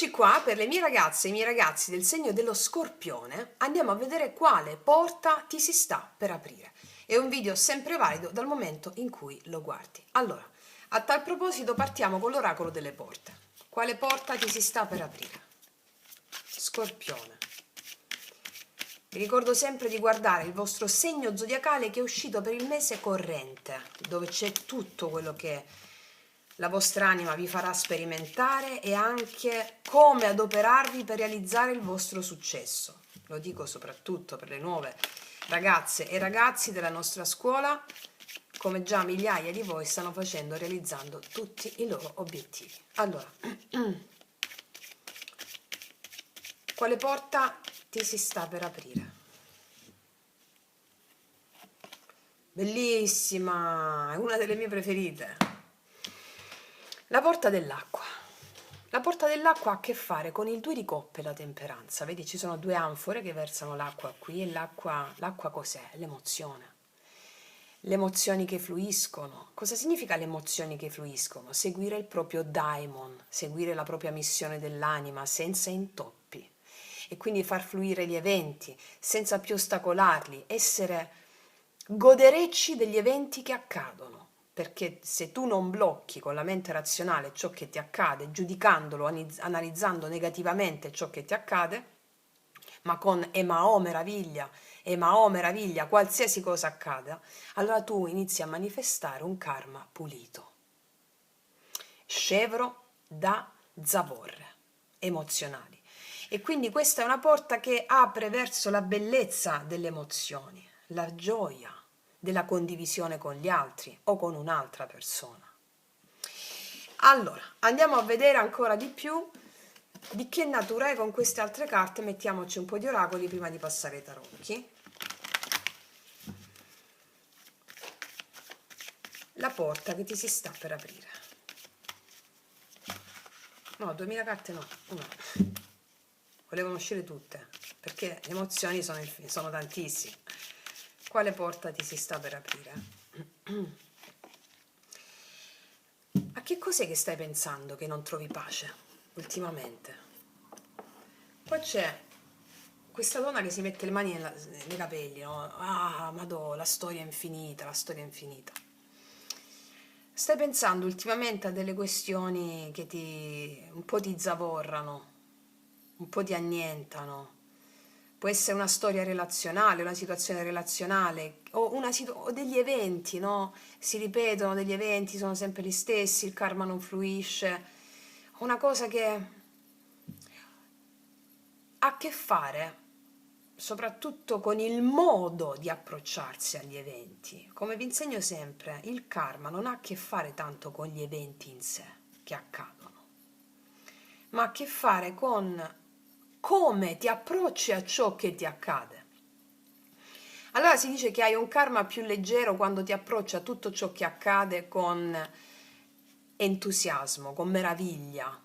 Eccoci qua per le mie ragazze e i miei ragazzi del segno dello Scorpione. Andiamo a vedere quale porta ti si sta per aprire. È un video sempre valido dal momento in cui lo guardi. Allora, a tal proposito partiamo con l'oracolo delle porte. Quale porta ti si sta per aprire? Scorpione. Vi ricordo sempre di guardare il vostro segno zodiacale che è uscito per il mese corrente, dove c'è tutto quello che la vostra anima vi farà sperimentare e anche come adoperarvi per realizzare il vostro successo. Lo dico soprattutto per le nuove ragazze e ragazzi della nostra scuola, come già migliaia di voi stanno facendo, realizzando tutti i loro obiettivi. Allora, quale porta ti si sta per aprire? Bellissima, è una delle mie preferite. La porta dell'acqua. La porta dell'acqua ha a che fare con il 2 di coppe e la temperanza. Vedi, ci sono due anfore che versano l'acqua qui e l'acqua cos'è? L'emozione. Le emozioni che fluiscono. Cosa significa le emozioni che fluiscono? Seguire il proprio daimon, seguire la propria missione dell'anima senza intoppi e quindi far fluire gli eventi senza più ostacolarli, essere goderecci degli eventi che accadono. Perché se tu non blocchi con la mente razionale ciò che ti accade, giudicandolo, analizzando negativamente ciò che ti accade, ma con Emao meraviglia, qualsiasi cosa accada, allora tu inizi a manifestare un karma pulito, scevro da zavorre emozionali. E quindi questa è una porta che apre verso la bellezza delle emozioni, la gioia della condivisione con gli altri o con un'altra persona. Allora, andiamo a vedere ancora di più di che natura è con queste altre carte. Mettiamoci un po' di oracoli prima di passare ai tarocchi. La porta che ti si sta per aprire. No, 2000 carte no, una. Volevano uscire tutte, perché le emozioni sono tantissime. Quale porta ti si sta per aprire? A che cos'è che stai pensando che non trovi pace ultimamente? Qua c'è questa donna che si mette le mani nei capelli, no? Ah, madò, la storia è infinita, la storia è infinita. Stai pensando ultimamente a delle questioni che un po' ti zavorrano, un po' ti annientano. Può essere una storia relazionale, una situazione relazionale o degli eventi, no? Si ripetono degli eventi, sono sempre gli stessi, il karma non fluisce. Una cosa che ha a che fare soprattutto con il modo di approcciarsi agli eventi. Come vi insegno sempre, il karma non ha a che fare tanto con gli eventi in sé che accadono, ma ha a che fare con come ti approcci a ciò che ti accade. Allora si dice che hai un karma più leggero quando ti approcci a tutto ciò che accade con entusiasmo, con meraviglia.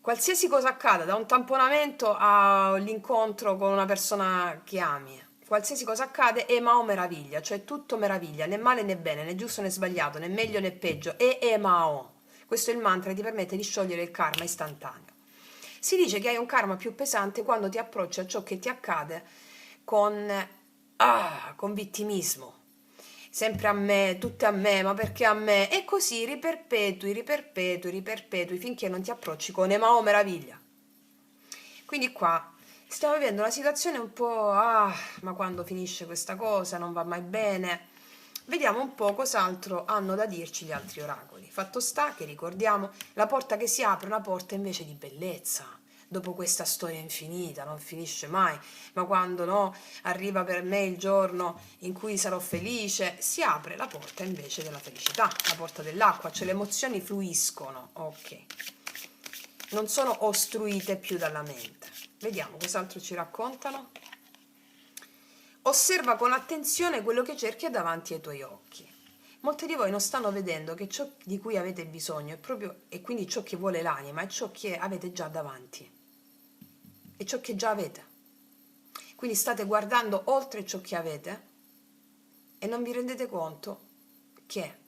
Qualsiasi cosa accada, da un tamponamento all'incontro con una persona che ami, qualsiasi cosa accade è Mao meraviglia, cioè tutto meraviglia, né male né bene, né giusto né sbagliato, né meglio né peggio, è Mao. Questo è il mantra che ti permette di sciogliere il karma istantaneo. Si dice che hai un karma più pesante quando ti approcci a ciò che ti accade con vittimismo. Sempre a me, tutte a me, ma perché a me? E così riperpetui finché non ti approcci con Emao meraviglia. Quindi qua stiamo vivendo una situazione un po', ma quando finisce questa cosa non va mai bene. Vediamo un po' cos'altro hanno da dirci gli altri oracoli. Fatto sta che ricordiamo, la porta che si apre è una porta invece di bellezza. Dopo questa storia infinita, non finisce mai, ma quando no, arriva per me il giorno in cui sarò felice, si apre la porta invece della felicità, la porta dell'acqua, cioè le emozioni fluiscono, ok. Non sono ostruite più dalla mente. Vediamo cos'altro ci raccontano. Osserva con attenzione quello che cerchi davanti ai tuoi occhi. Molti di voi non stanno vedendo che ciò di cui avete bisogno è proprio, e quindi ciò che vuole l'anima, è ciò che avete già davanti. È ciò che già avete. Quindi state guardando oltre ciò che avete e non vi rendete conto che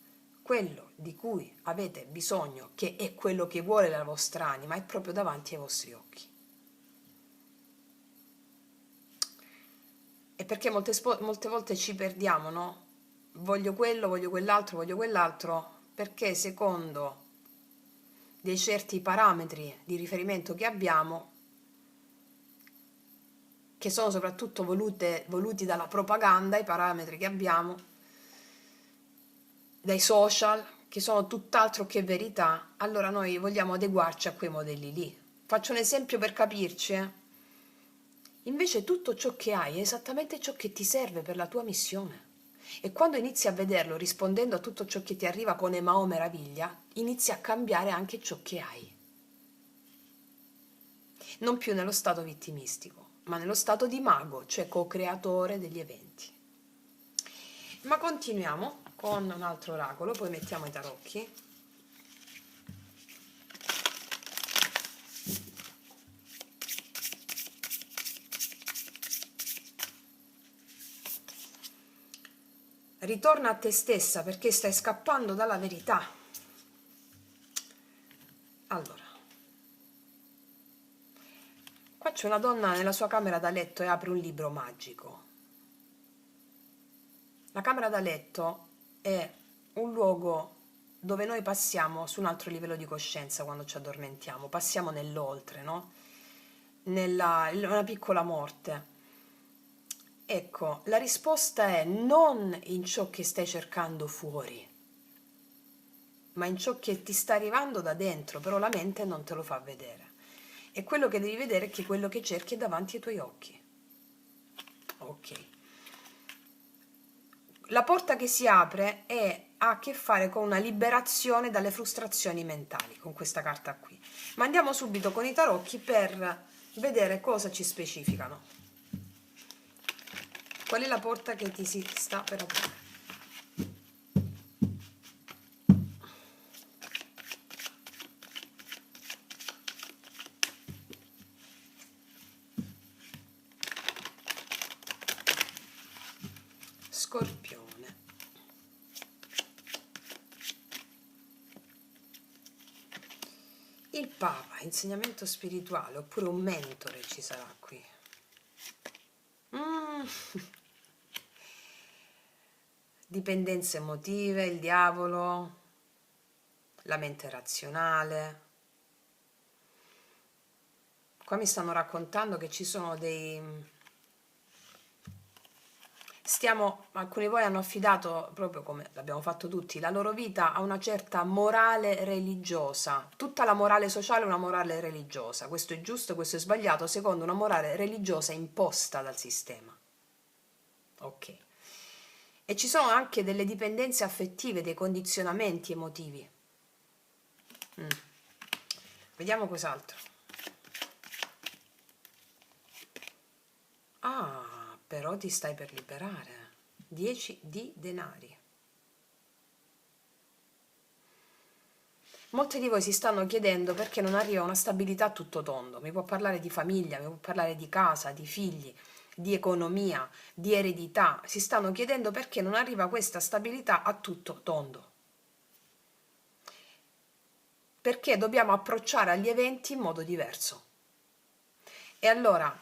quello di cui avete bisogno, che è quello che vuole la vostra anima, è proprio davanti ai vostri occhi. E perché molte volte ci perdiamo, no? Voglio quello, voglio quell'altro, perché secondo dei certi parametri di riferimento che abbiamo, che sono soprattutto voluti dalla propaganda, i parametri che abbiamo, dai social, che sono tutt'altro che verità, allora noi vogliamo adeguarci a quei modelli lì. Faccio un esempio per capirci, Invece tutto ciò che hai è esattamente ciò che ti serve per la tua missione. E quando inizi a vederlo rispondendo a tutto ciò che ti arriva con Emao meraviglia, inizi a cambiare anche ciò che hai. Non più nello stato vittimistico, ma nello stato di mago, cioè co-creatore degli eventi. Ma continuiamo con un altro oracolo, poi mettiamo i tarocchi. Ritorna a te stessa perché stai scappando dalla verità. Allora, qua c'è una donna nella sua camera da letto e apre un libro magico. La camera da letto è un luogo dove noi passiamo su un altro livello di coscienza quando ci addormentiamo, passiamo nell'oltre, no? Una piccola morte. Ecco, la risposta è non in ciò che stai cercando fuori, ma in ciò che ti sta arrivando da dentro, però la mente non te lo fa vedere. E quello che devi vedere è che quello che cerchi è davanti ai tuoi occhi. Ok. La porta che si apre ha a che fare con una liberazione dalle frustrazioni mentali, con questa carta qui. Ma andiamo subito con i tarocchi per vedere cosa ci specificano. Qual è la porta che ti si sta per aprire? Scorpione. Il Papa, insegnamento spirituale, oppure un mentore ci sarà qui. Dipendenze emotive, il diavolo, la mente razionale. Qua mi stanno raccontando che ci sono alcuni di voi hanno affidato, proprio come l'abbiamo fatto tutti, la loro vita a una certa morale religiosa. Tutta la morale sociale è una morale religiosa. Questo è giusto, questo è sbagliato, secondo una morale religiosa imposta dal sistema. Ok. E ci sono anche delle dipendenze affettive, dei condizionamenti emotivi. Vediamo cos'altro. Ah, però ti stai per liberare. 10 di denari. Molti di voi si stanno chiedendo perché non arriva una stabilità a tutto tondo. Mi può parlare di famiglia, mi può parlare di casa, di figli, di economia, di eredità. Si stanno chiedendo perché non arriva questa stabilità a tutto tondo. Perché dobbiamo approcciare agli eventi in modo diverso. E allora,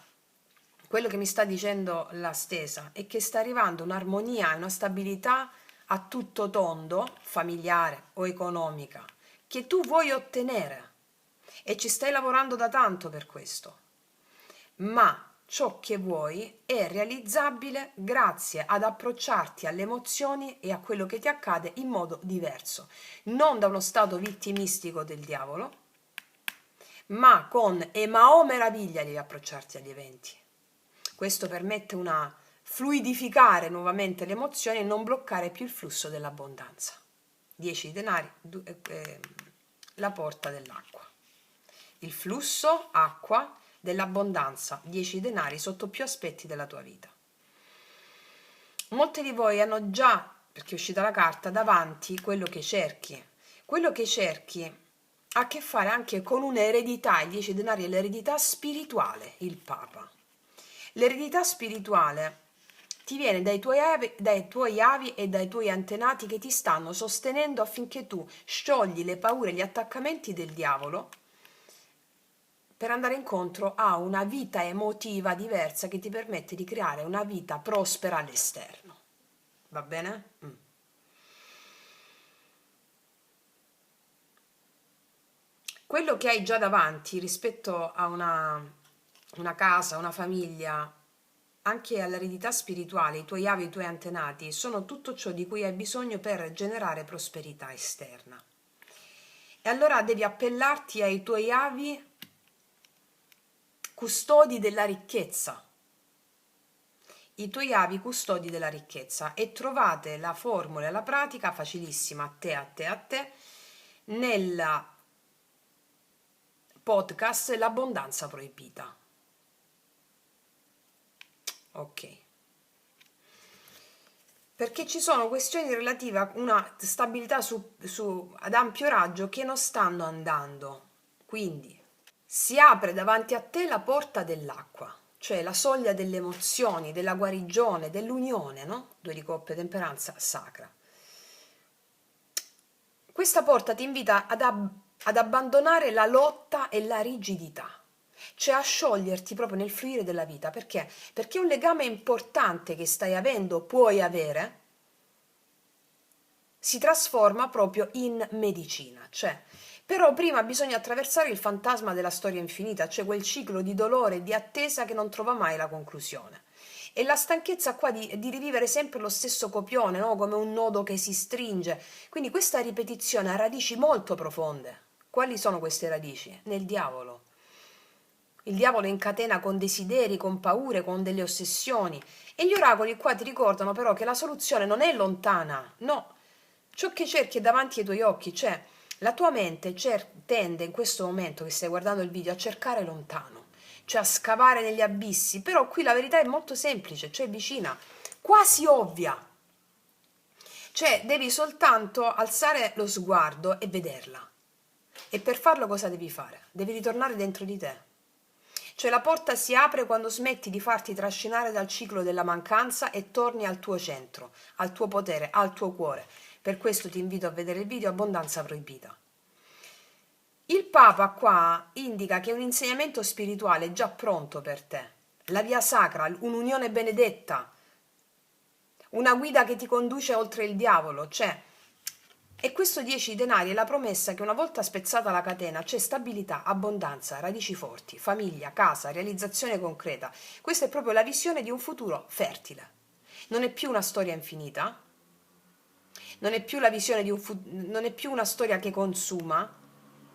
quello che mi sta dicendo la stesa è che sta arrivando un'armonia e una stabilità a tutto tondo, familiare o economica, che tu vuoi ottenere e ci stai lavorando da tanto per questo. Ma ciò che vuoi è realizzabile grazie ad approcciarti alle emozioni e a quello che ti accade in modo diverso, non da uno stato vittimistico del diavolo, ma con Emao meraviglia devi approcciarti agli eventi. Questo permette una fluidificare nuovamente le emozioni e non bloccare più il flusso dell'abbondanza. 10 denari, la porta dell'acqua. Il flusso acqua dell'abbondanza, 10 denari sotto più aspetti della tua vita. Molti di voi hanno già, perché è uscita la carta, davanti quello che cerchi. Quello che cerchi ha a che fare anche con un'eredità, il 10 denari è l'eredità spirituale, il Papa. L'eredità spirituale ti viene dai tuoi avi e dai tuoi antenati che ti stanno sostenendo affinché tu sciogli le paure e gli attaccamenti del diavolo per andare incontro a una vita emotiva diversa che ti permette di creare una vita prospera all'esterno. Va bene? Quello che hai già davanti rispetto a una casa, una famiglia, anche all'eredità spirituale, i tuoi avi e i tuoi antenati, sono tutto ciò di cui hai bisogno per generare prosperità esterna. E allora devi appellarti ai tuoi avi custodi della ricchezza. I tuoi avi custodi della ricchezza, e trovate la formula e la pratica facilissima a te nella podcast L'abbondanza proibita. Ok. Perché ci sono questioni relative a una stabilità ad ampio raggio che non stanno andando. Quindi si apre davanti a te la porta dell'acqua, cioè la soglia delle emozioni, della guarigione, dell'unione, no? Due di coppia, temperanza sacra. Questa porta ti invita ad abbandonare la lotta e la rigidità, cioè a scioglierti proprio nel fluire della vita. Perché? Perché un legame importante che stai avendo, puoi avere, si trasforma proprio in medicina. Cioè, però prima bisogna attraversare il fantasma della storia infinita, cioè quel ciclo di dolore e di attesa che non trova mai la conclusione. E la stanchezza qua di rivivere sempre lo stesso copione, no? Come un nodo che si stringe. Quindi questa ripetizione ha radici molto profonde. Quali sono queste radici? Nel diavolo. Il diavolo incatena con desideri, con paure, con delle ossessioni. E gli oracoli qua ti ricordano però che la soluzione non è lontana, no. Ciò che cerchi è davanti ai tuoi occhi, cioè la tua mente tende in questo momento che stai guardando il video a cercare lontano, cioè a scavare negli abissi, però qui la verità è molto semplice, cioè vicina, quasi ovvia. Cioè devi soltanto alzare lo sguardo e vederla. E per farlo cosa devi fare? Devi ritornare dentro di te. Cioè la porta si apre quando smetti di farti trascinare dal ciclo della mancanza e torni al tuo centro, al tuo potere, al tuo cuore. Per questo ti invito a vedere il video Abbondanza proibita. Il Papa qua indica che un insegnamento spirituale è già pronto per te, la via sacra, un'unione benedetta, una guida che ti conduce oltre il diavolo, cioè. E questo 10 denari è la promessa che una volta spezzata la catena c'è stabilità, abbondanza, radici forti, famiglia, casa, realizzazione concreta. Questa è proprio la visione di un futuro fertile. Non è più una storia infinita, non è più la visione non è più una storia che consuma,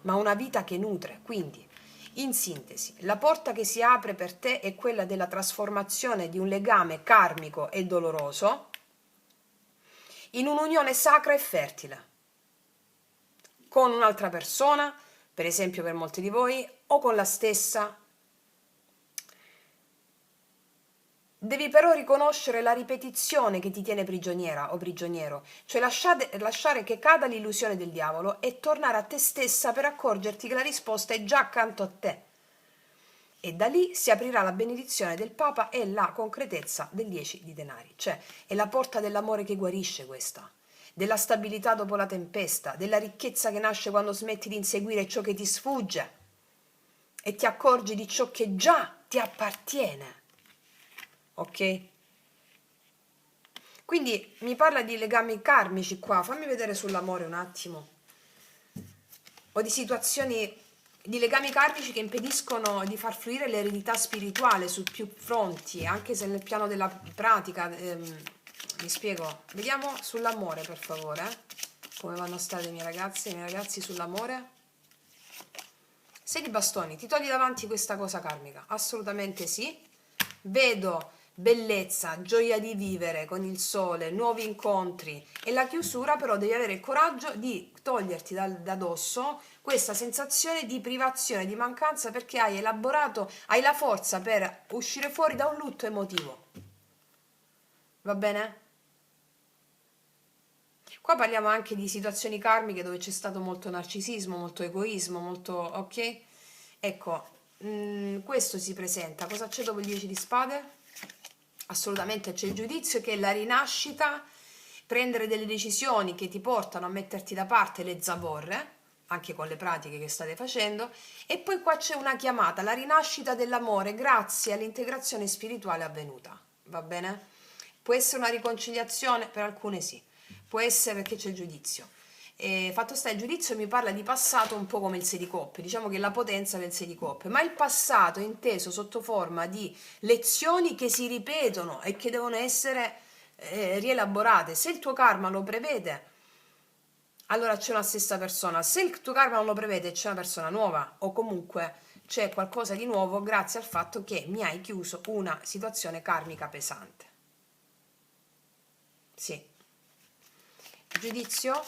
ma una vita che nutre. Quindi, in sintesi, la porta che si apre per te è quella della trasformazione di un legame karmico e doloroso in un'unione sacra e fertile con un'altra persona, per esempio per molti di voi, o con la stessa. Devi però riconoscere la ripetizione che ti tiene prigioniera o prigioniero, cioè lasciare che cada l'illusione del diavolo e tornare a te stessa per accorgerti che la risposta è già accanto a te. E da lì si aprirà la benedizione del Papa e la concretezza del 10 di denari, cioè è la porta dell'amore che guarisce questa, della stabilità dopo la tempesta, della ricchezza che nasce quando smetti di inseguire ciò che ti sfugge e ti accorgi di ciò che già ti appartiene. Ok? Quindi mi parla di legami karmici qua, fammi vedere sull'amore un attimo, o di situazioni, di legami karmici che impediscono di far fluire l'eredità spirituale su più fronti, anche se nel piano della pratica, mi spiego. Vediamo sull'amore, per favore, come vanno state i miei ragazzi sull'amore. 6 di bastoni, ti togli davanti questa cosa karmica? Assolutamente sì. Vedo bellezza, gioia di vivere con il sole, nuovi incontri, e la chiusura però devi avere il coraggio di toglierti da dosso questa sensazione di privazione, di mancanza, perché hai elaborato, hai la forza per uscire fuori da un lutto emotivo. Va bene? Qua parliamo anche di situazioni karmiche dove c'è stato molto narcisismo, molto egoismo, molto, ok? Ecco, questo si presenta. Cosa c'è dopo il 10 di spade? assolutamente c'è il giudizio, che è la rinascita, prendere delle decisioni che ti portano a metterti da parte le zavorre, anche con le pratiche che state facendo, e poi qua c'è una chiamata, la rinascita dell'amore grazie all'integrazione spirituale avvenuta, va bene? Può essere una riconciliazione, per alcune sì, può essere perché c'è il giudizio. E fatto sta, il giudizio mi parla di passato un po' come il 6 di coppe, diciamo che è la potenza del 6 di coppe, ma il passato è inteso sotto forma di lezioni che si ripetono e che devono essere rielaborate. Se il tuo karma lo prevede, allora c'è una stessa persona. Se il tuo karma non lo prevede, c'è una persona nuova, o comunque c'è qualcosa di nuovo grazie al fatto che mi hai chiuso una situazione karmica pesante. Sì. Giudizio?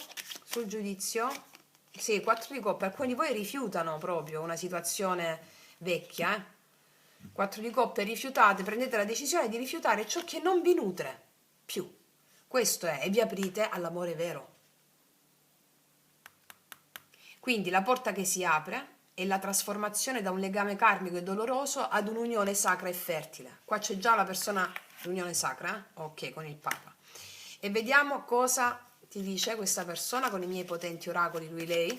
Sul giudizio? Sì, 4 di coppe. Alcuni di voi rifiutano proprio una situazione vecchia, 4 di coppe, rifiutate, prendete la decisione di rifiutare ciò che non vi nutre più. Questo è, e vi aprite all'amore vero. Quindi la porta che si apre è la trasformazione da un legame karmico e doloroso ad un'unione sacra e fertile. Qua c'è già la persona, l'unione sacra, ok, con il Papa. E vediamo cosa ti dice questa persona con i miei potenti oracoli, lui, lei.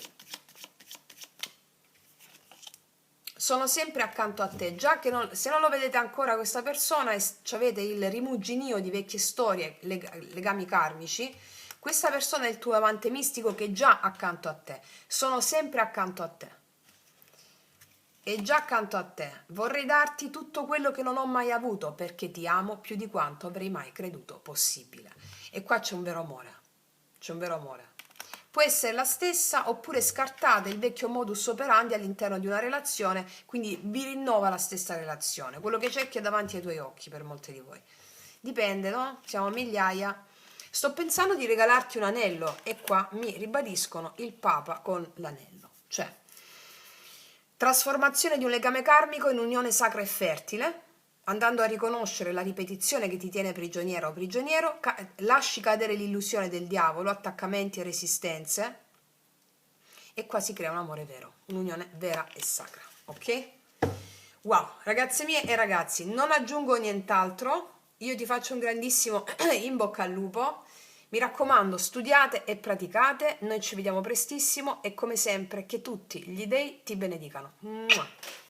Sono sempre accanto a te, già che se non lo vedete ancora questa persona e avete il rimuginio di vecchie storie, legami karmici, questa persona è il tuo amante mistico che è già accanto a te. Sono sempre accanto a te. È già accanto a te. Vorrei darti tutto quello che non ho mai avuto perché ti amo più di quanto avrei mai creduto possibile. E qua c'è un vero amore. C'è un vero amore. Può essere la stessa oppure scartate il vecchio modus operandi all'interno di una relazione, quindi vi rinnova la stessa relazione, quello che cerchi è davanti ai tuoi occhi per molti di voi. Dipende, no? Siamo a migliaia. Sto pensando di regalarti un anello e qua mi ribadiscono il Papa con l'anello, cioè trasformazione di un legame karmico in unione sacra e fertile, andando a riconoscere la ripetizione che ti tiene prigioniera o prigioniero, lasci cadere l'illusione del diavolo, attaccamenti e resistenze, e qua si crea un amore vero, un'unione vera e sacra, ok? Wow, ragazze mie e ragazzi, non aggiungo nient'altro, io ti faccio un grandissimo in bocca al lupo, mi raccomando, studiate e praticate, noi ci vediamo prestissimo e come sempre che tutti gli dei ti benedicano. Mua.